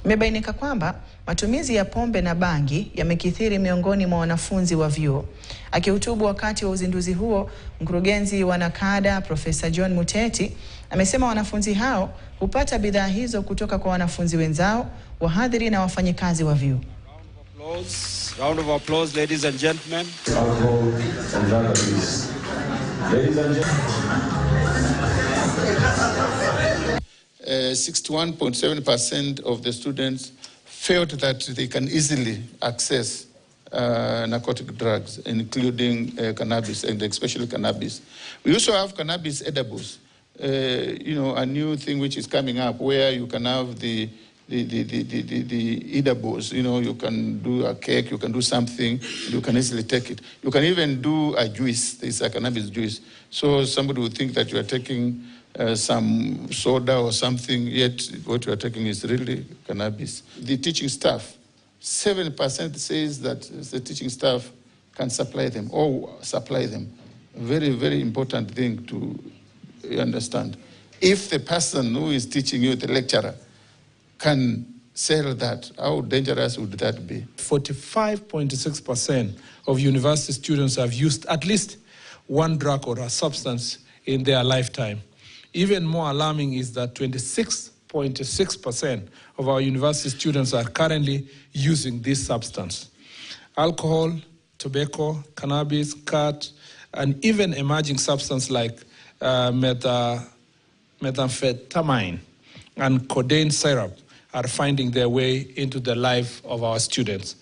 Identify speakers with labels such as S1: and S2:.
S1: Imebainika kwamba matumizi ya pombe na bangi yamekithiri miongoni mwa wanafunzi wa vyuo. Akihutubu wakati wa uzinduzi huo, mkurugenzi wa NACADA Profesa John Muteti amesema wanafunzi hao hupata bidhaa hizo kutoka kwa wanafunzi wenzao, wahadhiri na wafanyikazi wa vyuo.
S2: Round of applause, ladies and gentlemen.
S3: Ladies and gentlemen. 61.7% of the students felt that they can easily access narcotic drugs, including cannabis, and especially cannabis. We also have cannabis edibles, a new thing which is coming up where you can have the edibles. You can do a cake, you can do something, you can easily take it. You can even do a juice. There's a cannabis juice. So somebody would think that you are taking some soda or something, yet what you are taking is really cannabis. The teaching staff, 7% says that the teaching staff can supply them or supply them. Very, very important thing to understand. If the person who is teaching you, the lecturer, can sell that, how dangerous would that be?
S4: 45.6% of university students have used at least one drug or a substance in their lifetime. Even more alarming is that 26.6% of our university students are currently using this substance. Alcohol, tobacco, cannabis, khat, and even emerging substances like methamphetamine and codeine syrup are finding their way into the life of our students.